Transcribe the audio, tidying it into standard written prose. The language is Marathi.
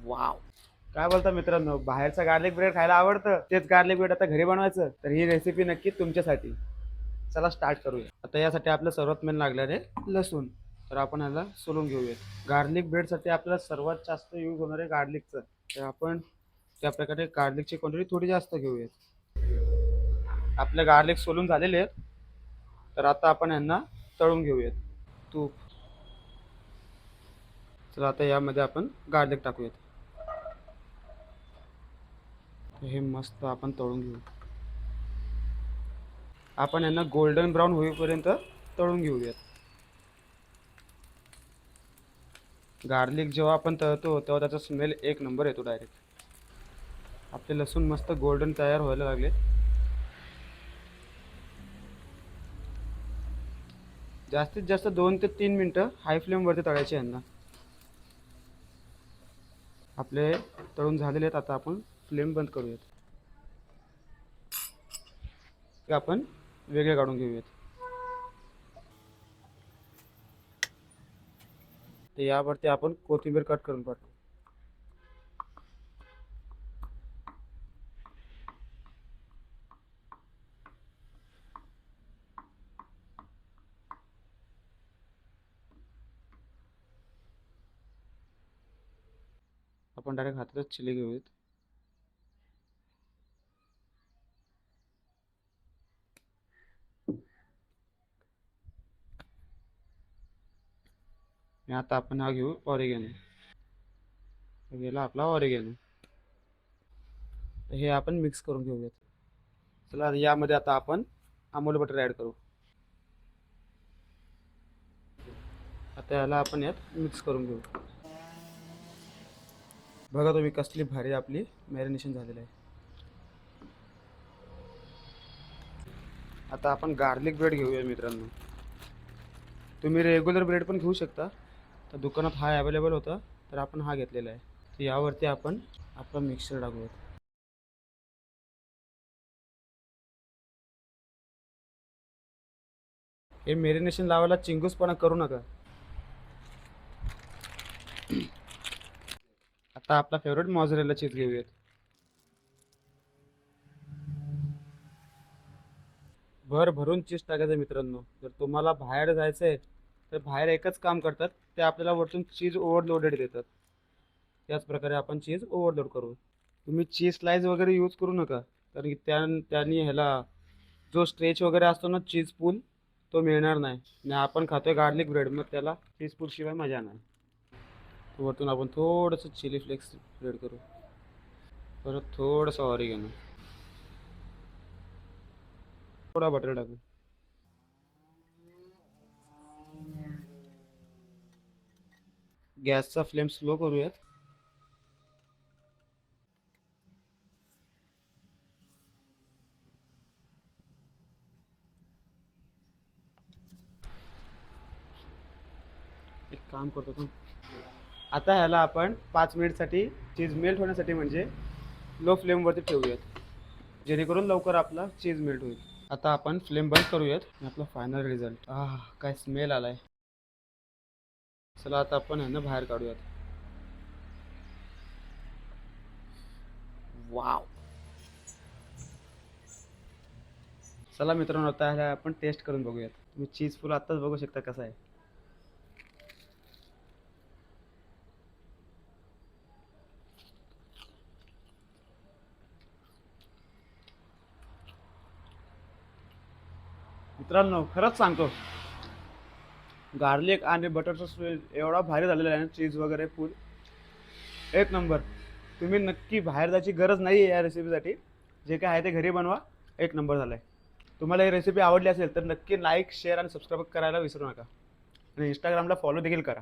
वाव. काय बोलता मित्रांनो, बाहेरचं गार्लिक ब्रेड खायला आवडतं, तेच गार्लिक ब्रेड आता घरी बनवायचं, तर ही रेसिपी नक्की तुमच्यासाठी. चला स्टार्ट करूया. आता यासाठी आपलं सर्वात मेन लागणार आहे लसूण. तर आपण याला सोलून घेऊयात. गार्लिक ब्रेडसाठी आपल्याला सर्वात जास्त यूज होणार आहे गार्लिकचं, तर आपण त्या प्रकारे गार्लिकची क्वांटिटी थोडी जास्त घेऊयात. आपले गार्लिक सोलून झालेले आहेत, तर आता आपण यांना तळून घेऊयात. तूप. चला आता यामध्ये आपण गार्लिक टाकूयात. हे मस्त आपण तळून घेऊ. आपण यांना गोल्डन ब्राऊन होईपर्यंत तळून घेऊयात. गार्लिक जेव्हा आपण तळतो तेव्हा त्याचा स्मेल एक नंबर येतो डायरेक्ट. आपले लसूण मस्त गोल्डन तयार व्हायला लागले. जास्तीत जास्त 2 ते 3 मिनटं हाय फ्लेमवरती तळायचे यांना. आपले तळून झालेले आहेत. आता आपण फ्लेम बंद करूयात. ते आपण वेगळे काढून घेऊयात. तर यावरती आपण कोथिंबीर कट करून टाकू. आपण डायरेक्ट हातातच चिली घेऊयात. आणि आता आपण हा घेऊ ऑरिगॅनो. गेला आपला ऑरिगॅनो. हे आपण मिक्स करून घेऊयात. चला यामध्ये आता आपण अमूल बटर ॲड करू. आता याला आपण यात मिक्स करून घेऊ. बघा तुम्ही कसली भारी आपली मॅरिनेशन झालेलं आहे. आता आपण गार्लिक ब्रेड घेऊया मित्रांनो. तुम्ही रेग्युलर ब्रेड पण घेऊ शकता. तर दुकानात हा अवेलेबल होता, तर आपण हा घेतलेला आहे. तर यावरती आपण आपला मिक्सर टाकूयात. हे मॅरिनेशन लावायला चिंगूसपणा करू नका. आता आपला फेवरेट मॉझरेला चीज घेऊयात. भर भरून चीज टाकायचं मित्रांनो. जर तुम्हाला बाहेर जायचं आहे तर बाहेर एकच काम करतात, ते आपल्याला वरतून चीज ओव्हरलोडेड देतात. त्याच प्रकारे आपण चीज ओव्हरलोड करू. तुम्ही चीज स्लाइस वगैरे यूज करू नका, कारण की त्यांनी ह्याला जो स्ट्रेच वगैरे असतो ना चीज पूल, तो मिळणार नाही. आणि आपण खातोय गार्लिक ब्रेड, मग त्याला चीज पूल शिवाय मजा नाही. वरतून आपण थोडंसं चिली फ्लेक्स स्प्रेड करू. परत थोडंसं ऑरिगॅनो. थोडा बटर टाकू. गॅसचा फ्लेम स्लो करूयात. एक काम करतो पण, आता ह्याला आपण 5 मिनिटसाठी चीज मेल्ट होण्यासाठी म्हणजे लो फ्लेमवरती ठेवूयात, जेणेकरून लवकर आपला चीज मेल्ट होईल. आता आपण फ्लेम बंद करूयात. आणि आपला फायनल रिझल्ट, काय स्मेल आलाय. चला आता आपण ह्यांना बाहेर काढूयात. वाव. चला मित्रांनो, आता ह्याला आपण टेस्ट करून बघूयात. तुम्ही चीज फुल आत्ताच बघू शकता कसा आहे. मित्रांनो खरंच सांगतो, गार्लिक आणि बटरचा स्मेल एवढा भारी झालेला आहे ना, चीज वगैरे फुल एक नंबर. तुम्ही नक्की बाहेर जायची गरज नाही आहे या रेसिपीसाठी. जे काय आहे ते घरी बनवा. एक नंबर झालं आहे. तुम्हाला ही रेसिपी आवडली असेल तर नक्की लाईक शेअर आणि सबस्क्राईब करायला विसरू नका. आणि इंस्टाग्रामला फॉलो देखील करा.